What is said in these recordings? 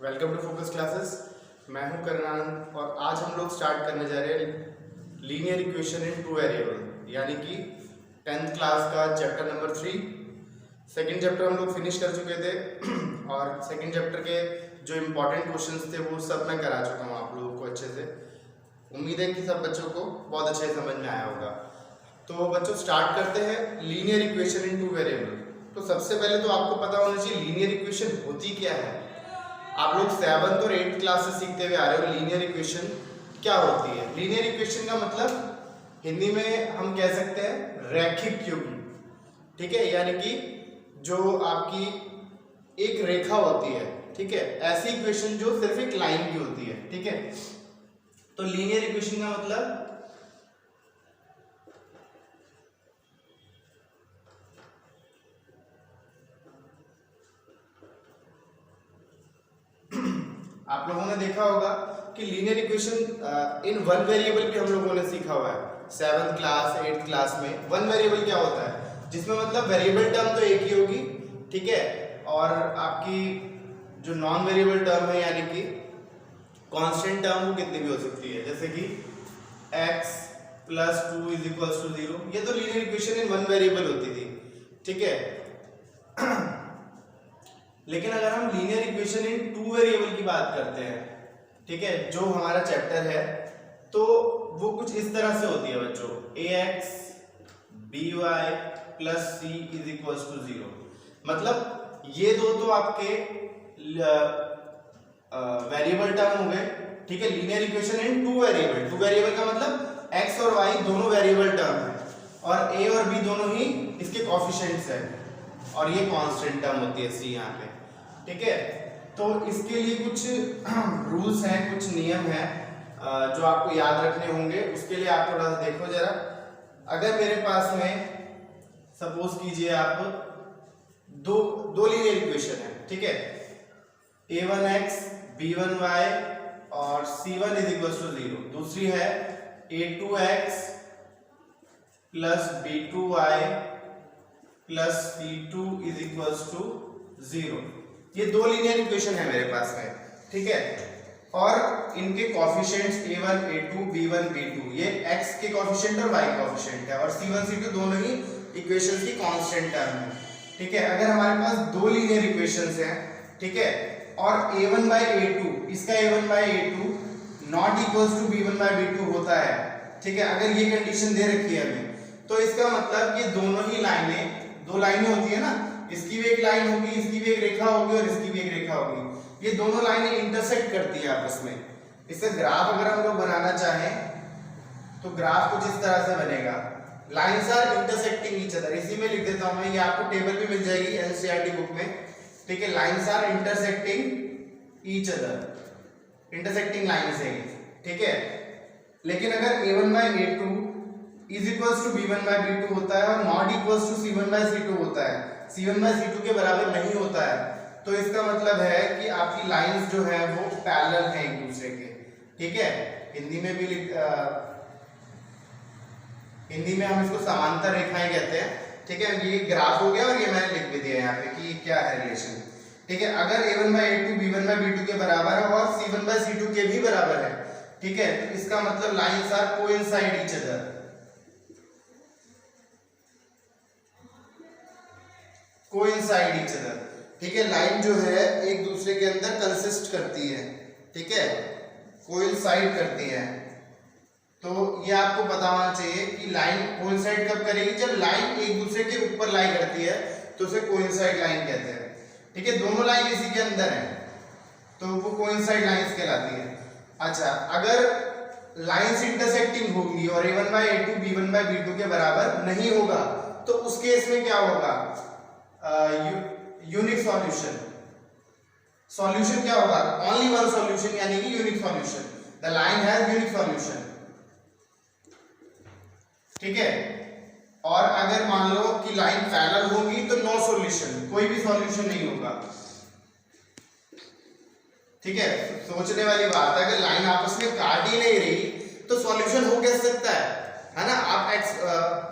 Welcome to focus classes. मैं हूं करनान और आज हम लोग स्टार्ट करने जा रहे हैं linear equation in two variable, यानी कि 10th क्लास का चैप्टर नंबर 3। सेकंड चैप्टर हम लोग फिनिश कर चुके थे और सेकंड चैप्टर के जो इम्पोर्टेंट क्वेश्चंस थे वो सब मैं करा चुका हूं आप लोगों को अच्छे से। उम्मीद है कि सब बच्चों को बहुत अच्छे से समझ में आया होगा। तो बच्चों स्टार्ट करते हैं linear equation in two variable. तो सबसे पहले तो आपको पता होना चाहिए लीनियर इक्वेशन होती क्या है। आप लोग 7th और 8th क्लास से सीखते हुए आ रहे हो लीनियर इक्वेशन क्या होती है। लीनियर इक्वेशन का मतलब हिंदी में हम कह सकते हैं रैखिक युग्म, ठीक है, यानी कि जो आपकी एक रेखा होती है, ठीक है, ऐसी इक्वेशन जो सिर्फ एक लाइन की होती है, ठीक है। तो लीनियर इक्वेशन का मतलब आप लोगों ने देखा होगा कि linear equation in one variable भी हम लोगों ने सीखा हुआ है 7th क्लास 8th क्लास में। वन वेरिएबल क्या होता है, जिसमें मतलब वेरिएबल टर्म तो एक ही होगी, ठीक है, और आपकी जो नॉन वेरिएबल टर्म है यानी कि कांस्टेंट टर्म वो कितनी भी हो सकती है, जैसे कि x + 2 = 0। ये तो linear equation in one variable होती थी, ठीक है। लेकिन अगर हम linear equation in two variable की बात करते हैं, ठीक है, जो हमारा चैप्टर है, तो वो कुछ इस तरह से होती है बच्चों। ax by + c = 0। मतलब ये दो तो आपके वेरिएबल टर्म हो गए, ठीक है। Linear equation in two variable, two variable का मतलब x और y दोनों वेरिएबल टर्म है और a और b दोनों ही इसके कोएफिशिएंट्स हैं और ये कांस्टेंट टर्म होती है c यहाँ पे, ठीक है। तो इसके लिए कुछ रूल्स हैं, कुछ नियम हैं जो आपको याद रखने होंगे। उसके लिए आप थोड़ा सा देखो जरा। अगर मेरे पास में सपोज कीजिए आप दो लीनियर इक्वेशन है, ठीक है, a1x b1y और c1 = 0। दूसरी है a2x + b2y + c2 = 0। ये दो लीनियर इक्वेशन है मेरे पास में, ठीक है, और इनके coefficients a1 a2 b1 b2 ये x के कोएफिशिएंट और y के कोएफिशिएंट है और c1 c2 दोनों ही इक्वेशंस की कांस्टेंट टर्म है, ठीक है। अगर हमारे पास दो लीनियर इक्वेशंस हैं, ठीक है, और a1/a2 इसका a1/a2 ≠ b1/b2 होता है, ठीक है, अगर ये कंडीशन दे रखी है हमें, तो इसका मतलब ये दोनों ही लाइनें, दो लाइनें होती है ना, इसकी भी एक लाइन होगी, इसकी भी एक रेखा होगी और इसकी भी एक रेखा होगी। ये दोनों लाइनें इंटरसेक्ट करती है आपस में। इसका ग्राफ अगर हम लोग बनाना चाहें तो ग्राफ कुछ इस तरह से बनेगा। Lines are intersecting each other, इसी में लिख देता हूं मैं, ये आपको टेबल भी मिल जाएगी एनसीईआरटी बुक में, ठीक है। Lines are intersecting each other, intersecting lines है, ठीक है। लेकिन अगर a1/a2 = b1/b2 होता है और not = c1/c2 होता है, c1/c2 के बराबर नहीं होता है, तो इसका मतलब है कि आपकी लाइंस जो है वो पैरेलल हैं एक दूसरे के, ठीक है। हिंदी में भी हिंदी में हम इसको समांतर रेखाएं कहते हैं, ठीक है। ये ग्राफ हो गया और ये मैंने लिख भी दिया यहाँ पे कि क्या है रिलेशन, ठीक है। अगर a1/a2 b1/b2 के बराबर है और c1/c2 के भी बराबर है, ठीक है, तो इसका मतलब lines are coincide each other, coincide each other, ठीक है। लाइन जो है एक दूसरे के अंदर कंसिस्ट करती है, ठीक है, कोइंसाइड करती है। तो ये आपको पता होना चाहिए कि लाइन कोइंसाइड कब करेगी, जब लाइन एक दूसरे के ऊपर लाई करती है तो उसे कोइंसाइड लाइन कहते हैं, ठीक है। दोनों लाइन इसी के अंदर है तो वो कोइंसाइड लाइंस कहलाती है। अच्छा, अगर लाइंस इंटरसेक्टिंग होगी और a1/a2 b1/b2 के बराबर नहीं होगा तो उस केस में क्या होगा, यूनिक सॉल्यूशन। सॉल्यूशन क्या होगा, ओनली वन सॉल्यूशन, यानी कि unique solution, the line has unique solution, ठीक है। और अगर मान लो कि लाइन पैरेलल होगी तो नो सॉल्यूशन, कोई भी सॉल्यूशन नहीं होगा, ठीक है। सोचने वाली बात है, अगर लाइन आपस में काट ही नहीं रही तो सॉल्यूशन हो कैसे सकता है ना। आप x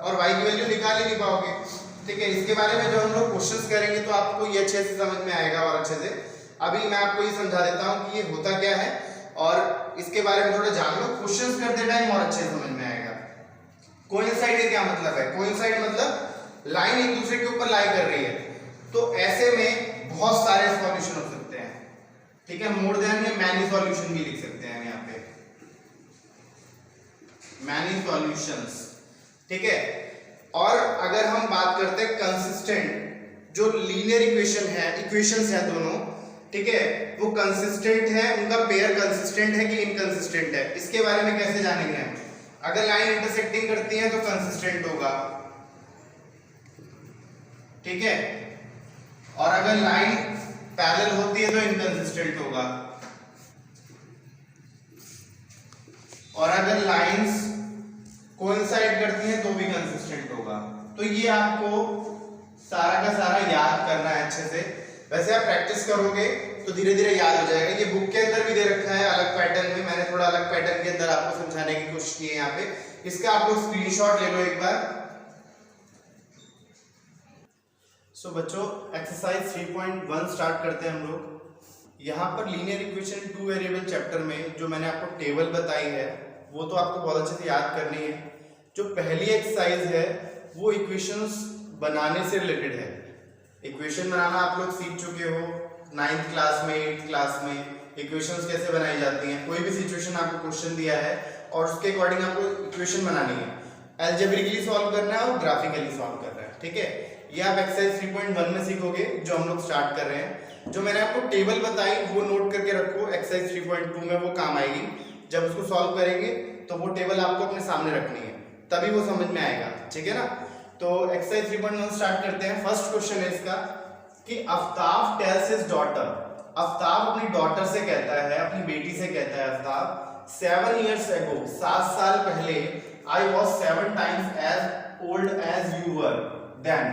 और y की वैल्यू निकाल ही नहीं पाओगे, ठीक है। इसके बारे में जो हम लोग क्वेश्चंस करेंगे तो आपको ये अच्छे से समझ में आएगा और अच्छे से अभी मैं आपको ये समझा देता हूँ कि ये होता क्या है और इसके बारे में थोड़ा जान लो, क्वेश्चंस करते टाइम और अच्छे समझ में आएगा। कोइंसाइड का क्या मतलब है? कोइंसाइड मतलब लाइन एक दूसरे के ऊपर लाई कर रही है, तो ऐसे में बहुत सारे सॉल्यूशन हो सकते हैं, ठीक है। मोर देन या मैनी सॉल्यूशन भी लिख सकते हैं यहाँ पे, मैनी सॉल्यूशंस, ठीक है। और अगर हम बात करते हैं कंसिस्टेंट, जो लीनियर इक्वेशन है, इक्वेशंस है दोनों, ठीक है, वो कंसिस्टेंट है, उनका पेयर कंसिस्टेंट है कि इनकंसिस्टेंट है, इसके बारे में कैसे जानेंगे हम? अगर लाइन इंटरसेक्टिंग करती है तो कंसिस्टेंट होगा, ठीक है, और अगर लाइन पैरेलल होती है तो इनकंसिस्टेंट होगा, और अगर लाइंस कोइंसाइड करती हैं तो भी कंसिस्टेंट होगा। तो ये आपको सारा का सारा याद करना है अच्छे से। वैसे आप प्रैक्टिस करोगे तो धीरे धीरे याद हो जाएगा। ये बुक के अंदर भी दे रखा है अलग पैटर्न में, मैंने थोड़ा अलग पैटर्न के अंदर आपको समझाने की कोशिश की है यहाँ पे। इसका आप लोग स्क्रीनशॉट ले लो एक बार। सो बच्चों, एक्सरसाइज 3.1 स्टार्ट करते हैं हम लोग। यहाँ पर लीनियर इक्वेशन 2 वेरिएबल चैप्टर में जो मैंने आपको टेबल बताई है वो तो आपको बहुत अच्छे से याद करनी है। जो पहली एक्सरसाइज है वो इक्वेशंस बनाने से रिलेटेड है। इक्वेशन बनाना आप लोग सीख चुके हो 9th क्लास में, 8th क्लास में इक्वेशंस कैसे बनाई जाती हैं। कोई भी सिचुएशन आपको क्वेश्चन दिया है और उसके अकॉर्डिंग आपको इक्वेशन बनानी है, अलजेब्रिकली सॉल्व करना है और ग्राफिकली सॉल्व करना है, ठीक है। ये आप एक्सरसाइज 3.1 में सीखोगे जो हम लोग स्टार्ट कर रहे हैं। जो मैंने आपको टेबल बताई वो नोट करके रखो, एक्सरसाइज 3.2 में वो काम आएगी। जब उसको सॉल्व करेंगे तो वो टेबल आपको अपने सामने रखनी है, तभी वो समझ में आएगा, ठीक है ना। तो एक्सरसाइज 3.1 स्टार्ट करते हैं। फर्स्ट क्वेश्चन है इसका कि Aftab tales his daughter, Aftab अपनी डॉटर से कहता है, अपनी बेटी से कहता है आफ्ताब 7 years ago, 7 साल पहले, I was 7 times as old as you were then,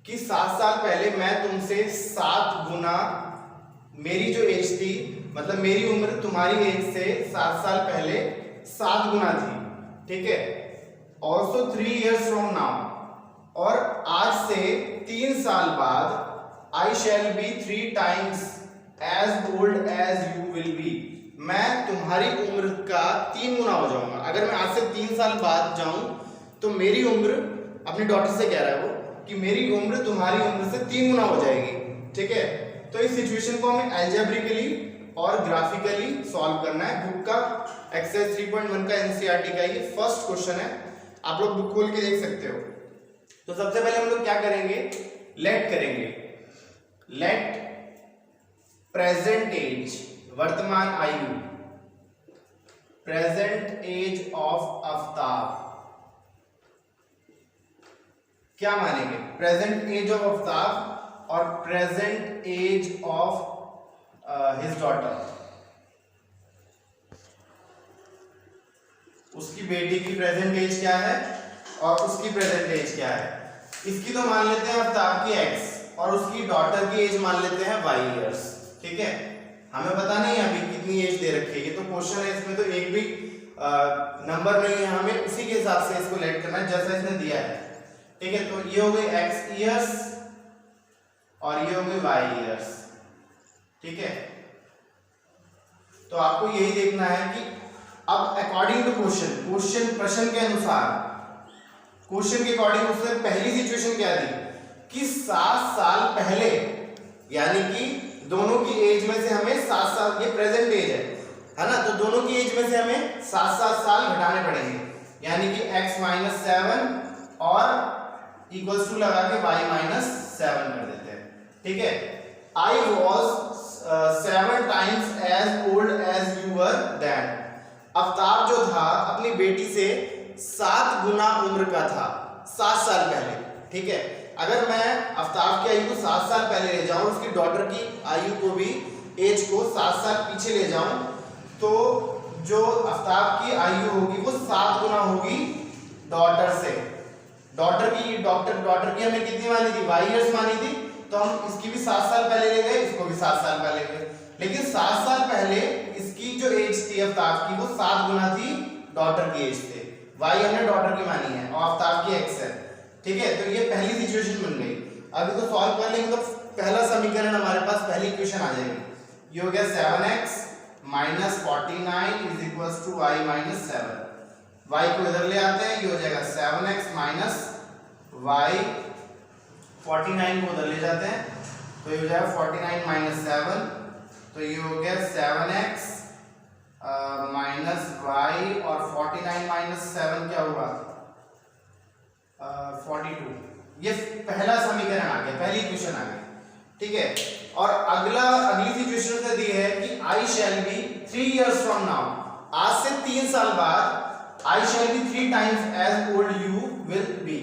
कि 7 साल पहले मैं तुमसे 7 गुना, मेरी जो एज थी मतलब मेरी उम्र तुम्हारी एज से 7 साल पहले 7 गुना थी, ठीक है। ऑल्सो 3 years from now, और आज से 3 साल बाद I shall be 3 times as old as you will be, मैं तुम्हारी उम्र का 3 गुना हो जाऊंगा। अगर मैं आज से 3 साल बाद जाऊं तो मेरी उम्र, अपनी डॉटर से कह रहा है वो कि मेरी उम्र तुम्हारी उम्र से 3 गुना हो जाएगी, ठीक है। तो इस सिचुएशन को हमें अलजेब्रिकली और ग्राफिकली सॉल्व करना है। बुक का एक्सरसाइज 3.1 का एनसीईआरटी का ये फर्स्ट क्वेश्चन है, आप लोग बुक खोल के देख सकते हो। तो सबसे पहले हम लोग क्या करेंगे, लेट करेंगे। लेट प्रेजेंट एज, वर्तमान आयु, प्रेजेंट एज ऑफ आफ्ताब, क्या मानेंगे, प्रेजेंट एज ऑफ आफ्ताब और present age of his daughter, उसकी बेटी की प्रेजेंट एज क्या है और उसकी प्रेजेंट एज क्या है। इसकी तो मान लेते हैं आफ्ताब की x और उसकी डॉटर की एज मान लेते हैं y इयर्स, ठीक है। हमें पता नहीं है अभी कितनी एज दे रखी है, ये तो क्वेश्चन है, इसमें तो एक भी नंबर नहीं है, हमें उसी के हिसाब से इसको लेट करना है जैसा इसने दिया है, ठीक है। तो ये हो गई x इयर्स और ये हो गई y इयर्स, ठीक है। तो आपको यही देखना है कि अब अकॉर्डिंग टू क्वेश्चन, प्रश्न के अनुसार, क्वेश्चन के अकॉर्डिंग उसने पहली सिचुएशन क्या दी कि 7 साल पहले, यानी कि दोनों की एज में से हमें 7 साल, ये प्रेजेंट एज है ना, तो दोनों की एज में से हमें 7 साल घटाने पड़ेंगे, यानी कि x - 7 और इक्वल्स टू लगा के y - 7 कर देते हैं, ठीक है। I was 7 times as old as you were then, Aftab जो था अपनी बेटी से 7 गुना उम्र का था 7 साल पहले, ठीक है। अगर मैं आफ्ताब की आयु को 7 साल पहले ले जाऊं, उसकी डॉटर की आयु को भी, एज को 7 साल पीछे ले जाऊं, तो जो आफ्ताब की आयु होगी वो 7 गुना होगी डॉटर से। डॉटर की हमें कितनी मानी थी, y इयर्स मानी थी, तो हम इसकी भी 7 साल पहले ले गए, इसको भी 7 साल पहले ले गए, लेकिन 7 साल पहले इसकी जो एज थी आफ्ताब की वो 7 गुना थी डॉटर की एज से। y हमने डॉटर की मानी है और आफ्ताब की x है, ठीक है। तो ये पहली सिचुएशन बन गई। अब इसको सॉल्व कर लेंगे तो पहला समीकरण हमारे पास, पहली इक्वेशन आ जाएगी। ये हो गया 7x minus 49 is equal to y minus 7। y को इधर ले आते हैं, ये हो जाएगा 7x माइनस y, 49 को उधर ले जाते हैं तो ये हो जाएगा 49 माइनस 7, तो ये हो गया 7x माइनस वाई, और 49 माइनस 7 क्या हुआ 42। ये पहला समीकरण आ गया, पहली इक्वेशन आ गई, ठीक है। और अगली सिचुएशन से दी है कि I shall be 3 years from now, आज से 3 साल बाद I shall be 3 times as old you will be।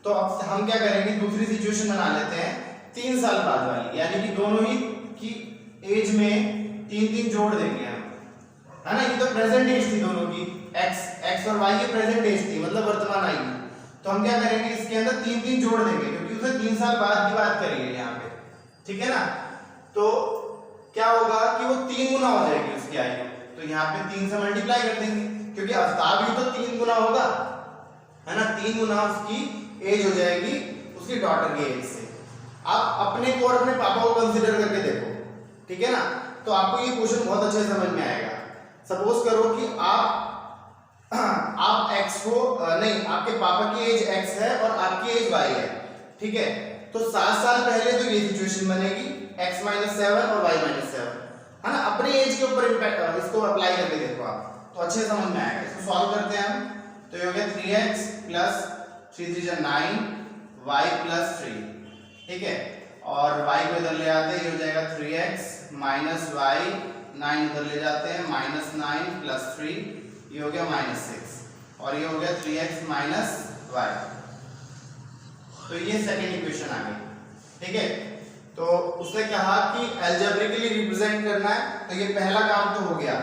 तो अब हम क्या करेंगे, दूसरी सिचुएशन बना लेते हैं 3 साल बाद वाली, यानी कि दोनों ही की एज में 3 जोड़ देंगे हम, है ना। ये तो प्रेजेंट एज थी दोनों की, x और y की प्रेजेंट एज थी, मतलब वर्तमान आयु। तो हम क्या करेंगे, इसके अंदर 3 जोड़ देंगे, क्योंकि उसे 3 साल बाद की बात करिए यहाँ पे, ठीक है ना। तो क्या होगा कि वो 3 गुना हो जाएगी उसकी आयु, तो यहाँ पे 3 से मल्टीप्लाई कर देंगे, क्योंकि आफ्ताब भी तो 3 गुना होगा, है ना। 3 गुना उसकी एज हो जाएगी उसकी डॉटर की एज से। आप अपने को और अपने पापा को कंसीडर करके देखो, ठीक है ना, तो आपको ये क्वेश्चन बहुत अच्छे से समझ में आएगा। सपोज करो कि आप x को नहीं, आपके पापा की एज x है और आपकी एज y है, ठीक है। तो 7 साल पहले तो ये सिचुएशन बनेगी x माइनस 7 और y माइनस 7, है ना। अपनी एज के ऊपर इम्पैक्ट इसको अप्लाई करके देखो आप, तो अच्छे समझ में आएगा। इसको सॉल्व करते हैं हम, तो ये हो गया 3x प्लस 3 3 9 y प्लस 3, ठीक है। और y को इधर ले आते हैं, ये हो जाएगा 3x माइनस y, 9 इधर ले जाते हैं, माइनस 9 प्लस 3, ये हो गया माइनस 6, और ये हो गया 3x माइनस y। तो ये सेकेंड इक्वेशन आ गई, ठीक है। तो उसने कहा कि अलजेब्रिकली रिप्रेजेंट करना है, तो ये पहला काम तो हो गया,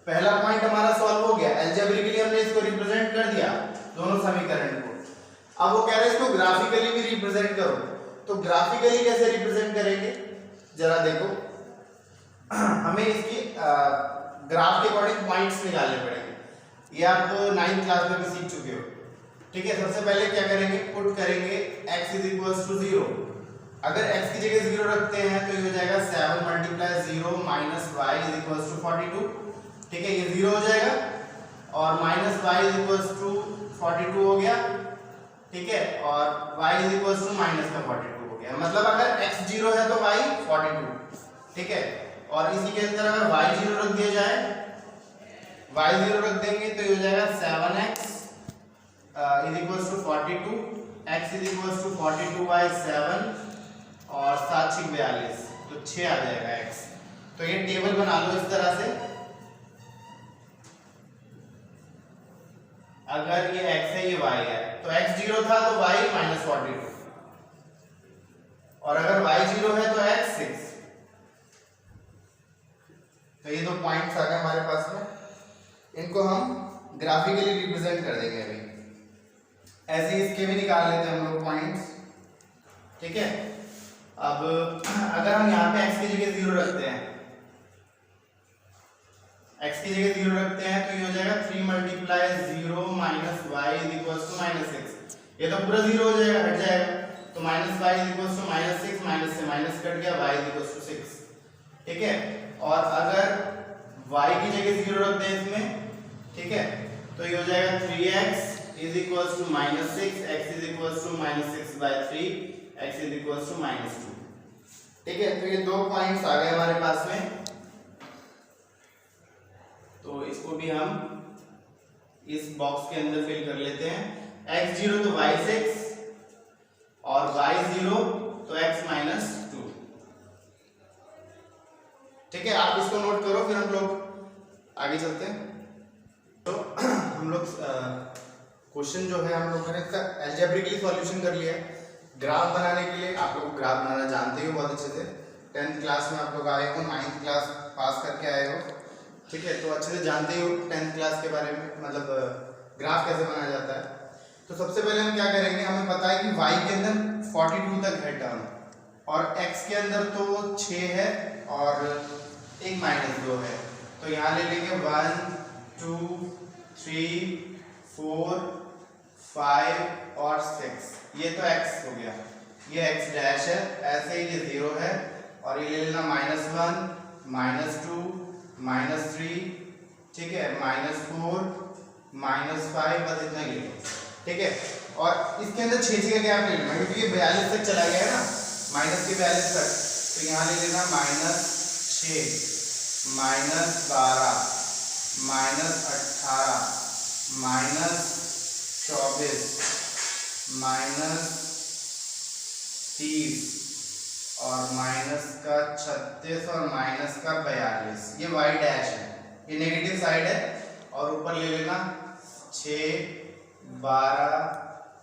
पहला पॉइंट हमारा सॉल्व हो गया। अलजेब्रिकली हमने इसको रिप्रेजेंट कर दिया दोनों समीकरण को। अब वो कह रहे हैं इसको ग्राफिकली भी रिप्रेजेंट करो, तो ग्राफिकली कैसे रिप्रेजेंट करेंगे जरा देखो। हमें इसकी ग्राफ के अकॉर्डिंग पॉइंट्स निकालने पड़ेंगे, ये आप 9th क्लास में भी सीख चुके हो, ठीक है। सबसे पहले क्या करेंगे, पुट करेंगे x इज इक्वल्स टू 0। अगर x की जगह 0 रखते हैं तो ये हो जाएगा 7 multiply 0 minus y is equals to 42, ठीक है, ये 0 हो जाएगा, और minus y is equals to 42 हो गया, ठीक है, और y is equals to minus का 42 हो गया। मतलब अगर x 0 है तो y 42, ठीक है। और इसी के अंदर अगर y 0 रख दिया जाए, y 0 रख देंगे तो ये हो जाएगा 7x is equals to 42, x is equals to 42 by 7, और 7 6 42, तो 6 आ जाएगा x। तो ये टेबल बना लो इस तरह से, अगर ये x है ये y है, तो x 0 था तो y माइनस 42, और अगर y 0 है तो x 6। तो ये 2 पॉइंट्स आ गए हमारे पास में, इनको हम ग्राफिकली रिप्रेजेंट कर देंगे। अभी ऐसे इसके भी निकाल लेते हैं हम लोग पॉइंट्स, ठीक है। अब अगर हम यहाँ पे x की जगह 0 रखते हैं, x की जगह 0 रखते हैं, तो ये हो जाएगा 3 multiply 0 minus y is equals to minus 6। ये तो पूरा 0 हो जाएगा, हट जाएगा, तो minus y is equals to minus 6, minus से माइनस कट गया, y इज इक्वल्स टू 6, ठीक है। और अगर y की जगह 0 रख दें इसमें, ठीक है, तो ये हो जाएगा 3x is equals to minus 6, x is equals to minus 6 by 3, x is equals to minus 2, ठीक है। तो ये 2 पॉइंट्स आ गए हमारे पास में, तो इसको भी हम इस बॉक्स के अंदर फिल कर लेते हैं। x 0 तो y 6, और y 0 तो x माइनस 2, ठीक है। आप इसको नोट करो, फिर हम लोग आगे चलते हैं। तो हम लोग क्वेश्चन जो है हम लोगों ने इसका अलजेब्रिकली सॉल्यूशन कर लिया है। ग्राफ बनाने के लिए आप लोग ग्राफ बनाना जानते हो बहुत अच्छे से, 10th क्लास में आप लोग आए हो, 9th क्लास पास करके आए हो, ठीक है, तो अच्छे से जानते हो 10th क्लास के बारे में, मतलब ग्राफ कैसे बनाया जाता है। तो सबसे पहले हम क्या करेंगे, हमें पता है कि y के अंदर 42 तक है टर्म, और x के अंदर तो 6 है और एक माइनस 2 है, तो यहाँ ले लेंगे 1 2 3 4 5 और 6, ये तो x हो गया, ये x डैश है, ऐसे ही ये 0 है, और ये ले लेना -1 -2 -3, ठीक है, -4 -5, बस इतना ही ले, ठीक है। और इसके अंदर 6 का गैप ले लेना, क्योंकि ये 42 तक चला गया है ना, माइनस के 42 तक, तो यहाँ ले लेना -6 -12 -18 -24 -30 और -36 और -42, ये y डैश है, ये नेगेटिव साइड है, और ऊपर ले लेना 6 12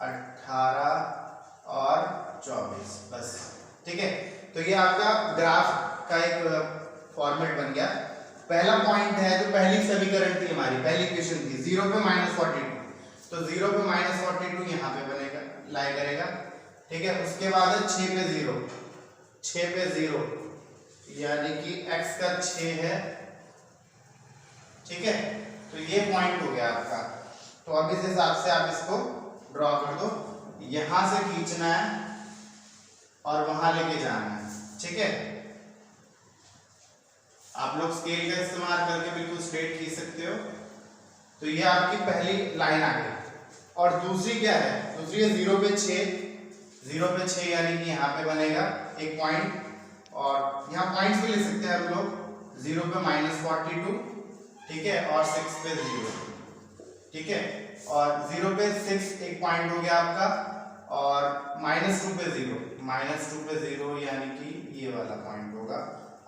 18 और 24, बस, ठीक है। तो ये आपका ग्राफ का एक फॉर्मेट बन गया। पहला पॉइंट है, जो पहली समीकरण थी हमारी, पहली इक्वेशन थी 0 पे -42, तो 0 पे -42 यहाँ पे बनेगा, लाई करेगा, ठीक है। उसके बाद है 6 पे 0, 6 पे 0 यानी कि x का 6 है, ठीक है। तो ये पॉइंट हो गया आपका। तो अब इस हिसाब से आप इसको ड्रॉ कर दो, यहां से खींचना है और वहां लेके जाना है, ठीक है। आप लोग स्केल का इस्तेमाल करके बिल्कुल स्ट्रेट खींच सकते हो। तो ये आपकी पहली लाइन आ गई। और दूसरी क्या है, दूसरी है 0 पे 6, 0 पे 6 यानी कि यहाँ पे बनेगा एक पॉइंट, और यहाँ पॉइंट्स भी ले सकते हैं हम लोग, 0 पे -42, ठीक है, और 6 पे 0, ठीक है, और 0 पे 6 एक पॉइंट हो गया आपका, और -2 पे 0, -2 पे 0 यानी कि ये वाला पॉइंट होगा।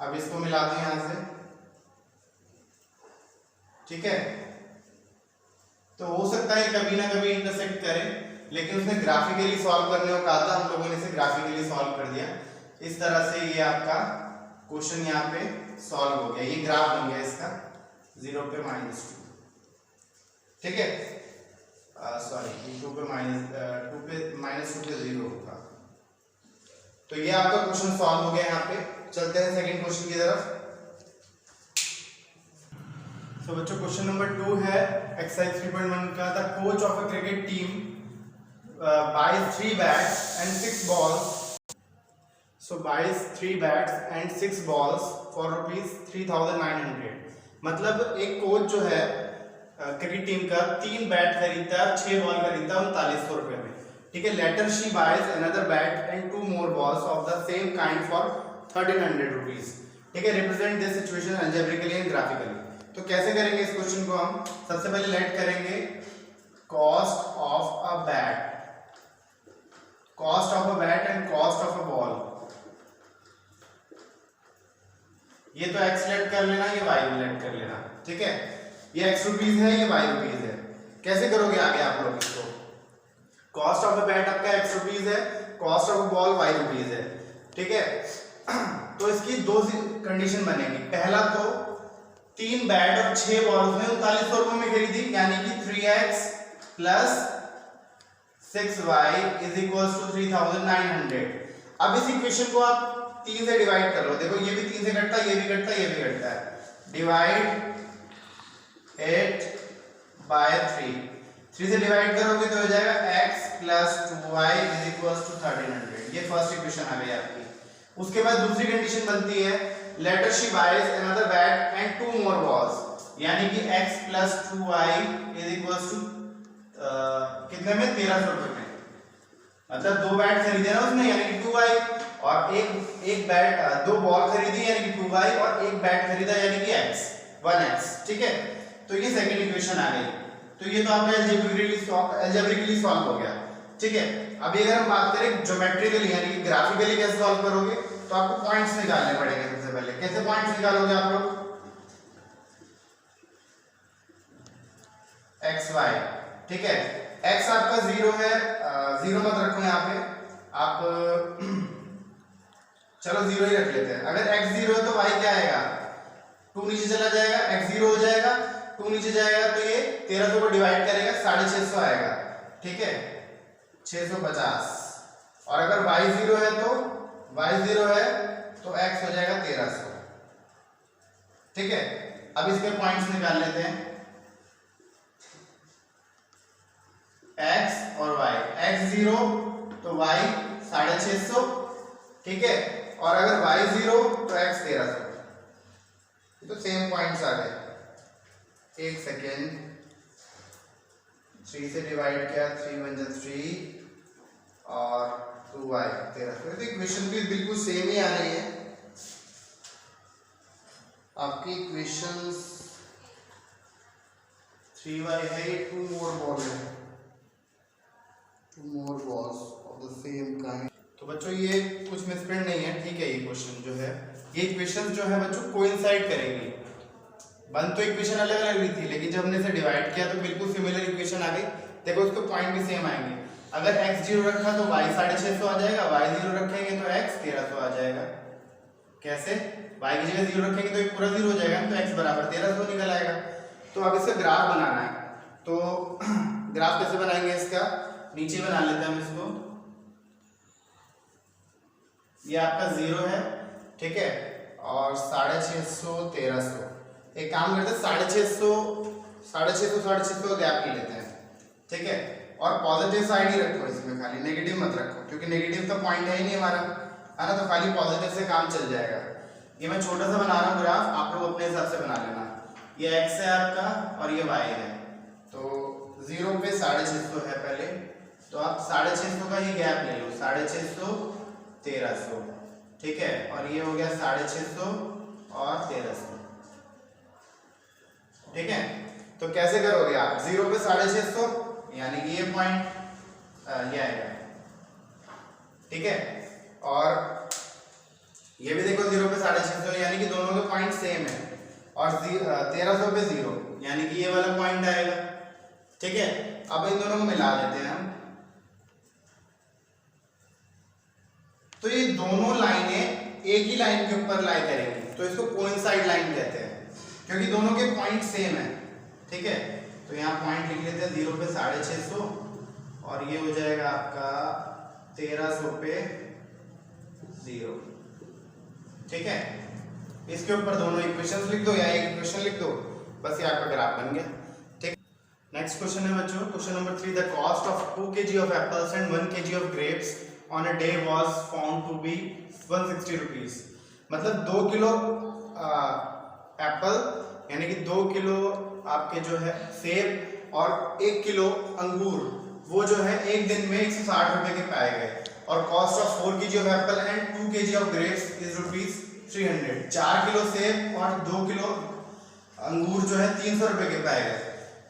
अब इसको मिला दो यहां से, ठीक है। तो हो सकता है कभी ना कभी इंटरसेक्ट करें, लेकिन उसने ग्राफिकली सॉल्व करने को कहा था, हम लोगों ने इसे ग्राफिकली सॉल्व कर दिया। इस तरह से ये आपका क्वेश्चन यहाँ पे सॉल्व हो गया, ये ग्राफ बन गया इसका 0 पे -2, ठीक है, सॉरी 2 पे -2 पे 0 होगा। तो ये आपका क्वेश्चन सॉल्व हो गया। यहाँ पे चलते हैं सेकंड क्वेश्चन की तरफ। तो बच्चों क्वेश्चन नंबर 2 है एक्सरसाइज 3.1 का, the coach of a cricket team buys 3 bats and 6 balls. So buys 3 bats and 6 balls for ₹3,900। मतलब एक कोच जो है क्रिकेट टीम का 3 बैट खरीदता है, 6 बॉल खरीदता है 3900 रुपए में, ठीक है। Later she buys another bat and 2 more balls of the same kind for ₹1,300, ठीक है। Represent this situation algebraically and graphically. तो कैसे करेंगे इस क्वेश्चन को हम, सबसे पहले लेट करेंगे cost of a bat, cost of a bat and cost of a ball. ये तो x लेट कर लेना, ये y लेट कर लेना, ठीक है। ये x रुपीज है, ये y रुपीज है। कैसे करोगे आगे आप लोग इसको, कॉस्ट ऑफ अ बैट आपका x रुपीज है, cost of a ball y rupees है, ठीक है। तो इसकी दो कंडीशन बनेगी। पहला तो 3 बैट और 6 बॉल उसने 3900 रुपए में खरीदी, यानी कि 3x plus 6y is equal to 3,900। अब इस इक्वेशन को आप 3 से डिवाइड कर लो, देखो ये भी 3 से कटता है, ये भी कटता है, ये भी कटता है। डिवाइड 8 बाय 3 से डिवाइड करोगे तो हो जाएगा x plus 2y is equal to 1300। ये फर्स्ट इक्वेशन आ गई आपकी। उसके बाद दूसरी कंडीशन बनती है later she buys another bat and 2 more balls, यानी कि x plus 2y is equal to कितने में, 1300 रुपए में। मतलब 2 बैट खरीदे ना उसने, यानी कि 2y, और एक बैट 2 बॉल खरीदी यानी कि 2y, और एक बैट खरीदा यानी कि x 1x, ठीक है। तो ये सेकंड इक्वेशन आ गई। तो ये तो आपका अलजेब्रिकली सॉल्व हो गया, ठीक है। अभी अगर हम बात करें ज्योमेट्रिकली यानी कि ग्राफिकली कैसे सॉल्व करोगे, तो आपको पॉइंट्स निकालने पड़ेंगे। सबसे पहले कैसे पॉइंट्स निकालोगे आप लोग, x y, ठीक है। x आपका 0 है, 0 मत रखो यहाँ पे आप, चलो 0 ही रख लेते हैं। अगर x 0 है तो y क्या आएगा, 2 नीचे चला जाएगा, x 0 हो जाएगा, 2 नीचे जाएगा तो ये 1300 को डिवाइड करेगा, 650 आएगा, ठीक है, 650। और अगर y 0 है तो x हो जाएगा 1300, ठीक है। अब इसके पॉइंट्स निकाल लेते हैं, x और y, x 0 तो y 650, ठीक है, और अगर y 0 तो x 1300। ये तो सेम पॉइंट्स आ गए। एक सेकेंड, 3 से डिवाइड किया, 3 1 जा 3 और 2y 1300। तो इक्वेशन भी बिल्कुल सेम ही आ रही है आपकी इक्वेशंस। 3y है, 2 more ball है, 2 more balls of the same kind। तो बच्चों ये कुछ मिसप्रिंट नहीं है, ठीक है। ये क्वेश्चन जो है, ये इक्वेशंस जो है बच्चों कोइंसाइड करेंगी। बन तो इक्वेशन अलग अलग हुई थी, लेकिन जब हमने इसे डिवाइड किया तो बिल्कुल सिमिलर इक्वेशन आ गई। देखो उसके पॉइंट भी सेम आएंगे। अगर x 0 रखा तो y 650 आ जाएगा, y 0 रखेंगे तो x 1300 आ जाएगा। कैसे? y की जगह 0 रखेंगे तो एक पूरा 0 हो जाएगा, तो x बराबर 1300 निकल आएगा। तो अब इसका ग्राफ बनाना है, तो ग्राफ कैसे बनाएंगे इसका? नीचे बना लेते हैं हम इसको। ये आपका 0 है, ठीक है, और 650 1300। एक काम करते हैं, 650 का गैप ले लेते हैं, ठीक है। और पॉजिटिव साइड ही रखो इसमें, खाली नेगेटिव मत रखो, क्योंकि नेगेटिव तो पॉइंट है ही नहीं हमारा, है ना, तो खाली पॉजिटिव से काम चल जाएगा। ये मैं छोटा सा बना रहा हूँ ग्राफ, आप लोग अपने हिसाब से बना लेना। ये x है आपका और ये y है, तो 0 पे 650 है पहले, तो आप 650 का ही गैप ले लो, 650 1300, ठीक है, और ये हो गया 650 और 1300, ठीक है। तो कैसे करोगे आप? 0 पे 650 यानी कि ये पॉइंट ये आएगा, ठीक है, और ये भी देखो 0 पे 650 यानी कि दोनों के पॉइंट सेम है, और 1300 पे 0 यानी कि ये वाला पॉइंट आएगा, ठीक है। अब इन दोनों को मिला देते हैं हम, तो ये दोनों लाइनें एक ही लाइन के ऊपर लाई करेंगी, तो इसको कोइंसाइड लाइन कहते हैं, क्योंकि दोनों के पॉइंट सेम है, ठीक है। तो यहाँ पॉइंट लिख लेते हैं, 0 पे 650 और ये हो जाएगा आपका 1300 पे 0, ठीक है। इसके ऊपर दोनों इक्वेशंस लिख दो या एक इक्वेशन लिख दो, बस ये आपका ग्राफ बन गया, ठीक। नेक्स्ट क्वेश्चन है बच्चों, question number 3। The cost of 2 kg of apples and 1 kg of grapes on a day was found to be 160 rupees. मतलब 2 किलो एप्पल यानी कि 2 किलो आपके जो है सेब और 1 किलो अंगूर, वो जो है एक दिन में 160 रुपए के पाए गए, और cost of 4 kg of Apple and 2 kg of grapes is ₹300। 4 kilo सेब और 2 किलो अंगूर जो है 300 रुपए के पाए गए,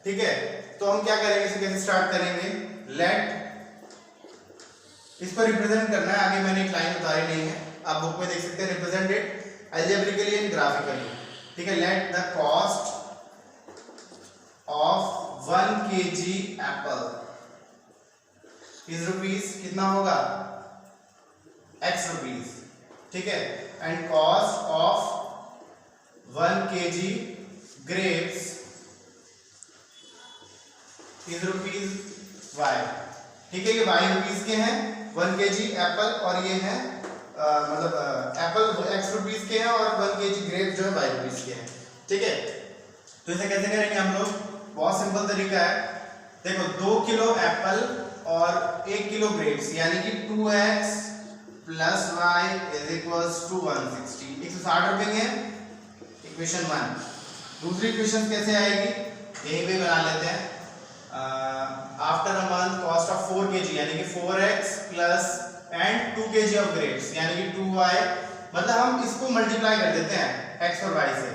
ठीक है। तो हम क्या करेंगे, इसे कैसे स्टार्ट करेंगे? लेट, इसको रिप्रेजेंट करना है, आगे मैंने एक लाइन उतारी नहीं है, आप बुक में देख सकते हैं, represent it algebraically and graphically, ठीक है। Let the cost of 1 kg Apple is rupees, कितना होगा? x रुपीज, ठीक है, and cost of 1 kg grapes is rupees y, ठीक है। ये y रुपीज के हैं, 1 kg एप्पल, और ये है मतलब एप्पल x रुपीज के हैं और 1 kg ग्रेप्स जो है y रुपीज के हैं, ठीक है। तो इसे कैसे करेंगे हम लोग? बहुत सिंपल तरीका है, देखो 2 किलो एप्पल और 1 किलो ग्रेप्स यानी कि 2x plus y is equals to 160, 160 रुपए के, इक्वेशन 1। दूसरी इक्वेशन कैसे आएगी, यहीं पे बना लेते हैं। After a month cost of 4 kg यानी कि 4x plus and 2 kg of grapes यानी कि 2y, मतलब हम इसको मल्टीप्लाई कर देते हैं x और y से,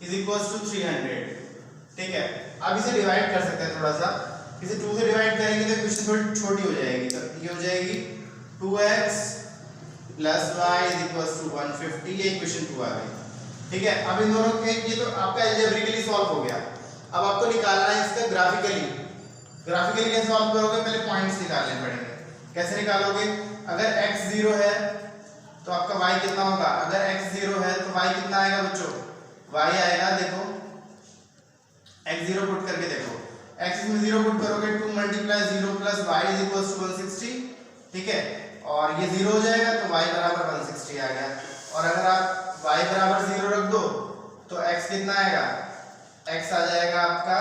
इज इक्वल्स टू 300, ठीक है। अब इसे डिवाइड कर सकते हैं थोड़ा सा, इसे 2 से डिवाइड करेंगे तो इक्वेशन थोड़ी छोटी हो जाएगी, तो ये हो जाएगी 2x plus y is equals to 150, ये इक्वेशन 2 आ गई, ठीक है। अब इन दोनों के ये तो आपका अलजेब्रिकली सॉल्व हो गया। अब आपको निकालना है इसका ग्राफिकली। ग्राफिकली कैसे सॉल्व करोगे? पहले पॉइंट्स निकालने पड़ेंगे। कैसे निकालोगे? अगर x 0 है तो आपका y कितना होगा? अगर x 0 है तो y कितना आएगा बच्चों? y आएगा, देखो x 0 पुट करके देखो, x में 0 पुट करोगे 2 multiply 0 plus y is equals to 160, ठीक है, और ये 0 हो जाएगा तो y बराबर 160 आ गया। और अगर आप y बराबर 0 रख दो तो x कितना आएगा? x आ जाएगा आपका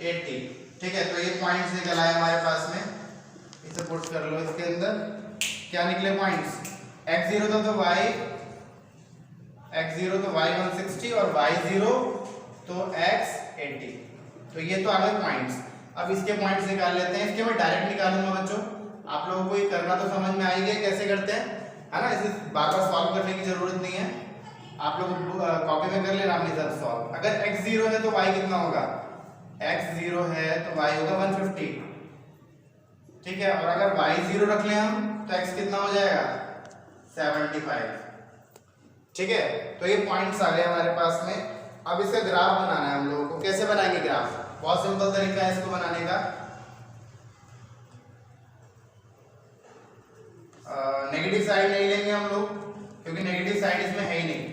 80, ठीक है। तो ये पॉइंट्स निकल आए हमारे पास में, इसे पुट कर लो इसके अंदर, क्या निकले पॉइंट्स, x0 था तो y, x0 तो y 160 और y0 तो x 80। तो ये तो आ गए पॉइंट्स। अब इसके पॉइंट्स निकाल लेते हैं। इसके मैं डायरेक्ट निकालूंगा बच्चों, आप लोगों को ये करना तो समझ में आ ही गया कैसे करते हैं, है ना। इसे बार बार सॉल्व करने की जरूरत नहीं है, आप लोग कॉपी में कर लेना अपने साथ सॉल्व। अगर x0 है तो y कितना होगा, x0 है तो y होगा 150, ठीक है। और अगर y0 रख लें हम तो x कितना हो जाएगा 75, ठीक है। तो ये पॉइंट्स आ गए हमारे पास में। अब इसका ग्राफ बनाना है हम लोगों को। कैसे बनाएंगे ग्राफ, बहुत सिंपल तरीका है इसको बनाने का। नेगेटिव साइड नहीं लेंगे हम लोग, क्योंकि नेगेटिव साइड इसमें है ही नहीं,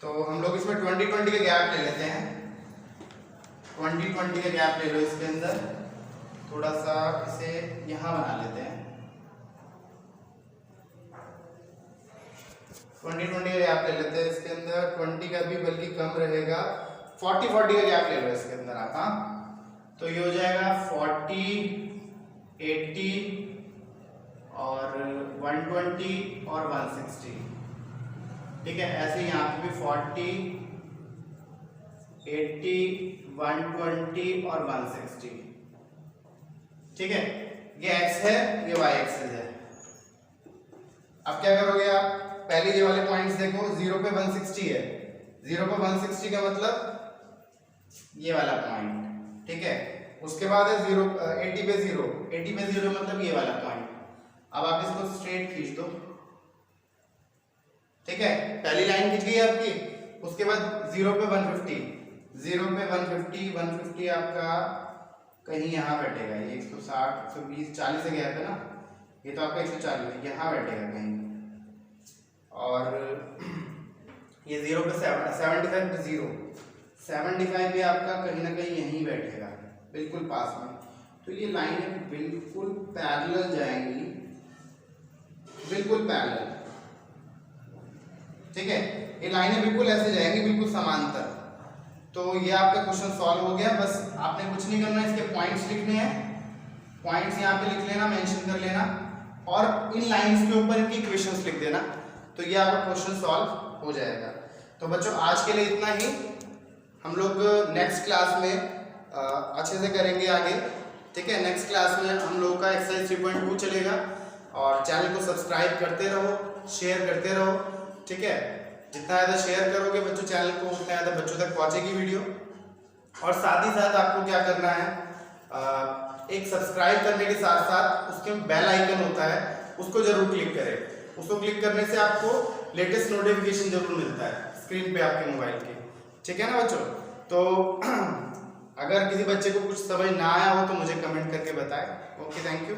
तो हम लोग इसमें 20-20 के गैप ले लेते हैं। 20-20 के गैप ले लो इसके अंदर, थोड़ा सा इसे यहां बना लेते हैं। 20-20 का गैप ले लेते हैं इसके अंदर, 20 का भी बल्कि कम रहेगा, 40-40 का गैप ले लो इसके अंदर आप। हाँ, तो ये हो जाएगा 40, 80 और 120 और 160, ठीक है। ऐसे यहाँ पे भी 40, 80, 120 और 160, ठीक है। ये x है, ये y एक्सिस है। अब क्या करोगे आप, पहले ये वाले पॉइंट्स देखो, 0 पे 160 है, 0 पे 160 का मतलब ये वाला पॉइंट, ठीक है। उसके बाद है 80 पे 0, 80 पे 0 मतलब ये वाला पॉइंट। अब आप इसको स्ट्रेट खींच दो, ठीक है। पहली लाइन खींच गई आपकी, उसके बाद 0 पे 150, 0 पे 150, 150 आपका कहीं यहाँ बैठेगा, ये 160, 120, 40 से गैप है ना, ये तो आपका 140 यहाँ बैठेगा कहीं। और ये 0 पे 75 पे 0, 75 भी आपका कहीं ना कहीं यहीं बैठेगा, बिल्कुल पास में। तो ये लाइनें बिल्कुल पैरेलल जाएंगी, बिल्कुल पैरेलल, ठीक है। ये लाइनें बिल्कुल ऐसे जाएंगी, बिल्कुल समांतर। तो ये आपका क्वेश्चन सॉल्व हो गया। बस आपने कुछ नहीं करना, इसके पॉइंट्स लिखने हैं, पॉइंट्स यहाँ पे लिख लेना, मेंशन कर लेना, और इन लाइंस के ऊपर इनकी इक्वेशंस लिख देना, तो ये आपका क्वेश्चन सॉल्व हो जाएगा। तो बच्चों आज के लिए इतना ही, हम लोग नेक्स्ट क्लास में अच्छे से करेंगे आगे, ठीक है। नेक्स्ट क्लास में हम लोग का एक्सरसाइज 3.2 चलेगा, और चैनल को सब्सक्राइब करते रहो, शेयर करते रहो, ठीक है। जितना ज़्यादा शेयर करोगे बच्चों चैनल को, उतना ज़्यादा बच्चों तक पहुंचेगी वीडियो। और साथ ही साथ आपको क्या करना है, एक सब्सक्राइब करने के साथ साथ उसके बेल आइकन होता है, उसको जरूर क्लिक करें। उसको क्लिक करने से आपको लेटेस्ट नोटिफिकेशन जरूर मिलता है स्क्रीन पे आपके मोबाइल के, ठीक है ना बच्चों। तो अगर किसी बच्चे को कुछ समझ ना आया हो तो मुझे कमेंट करके बताएं। Okay, thank you.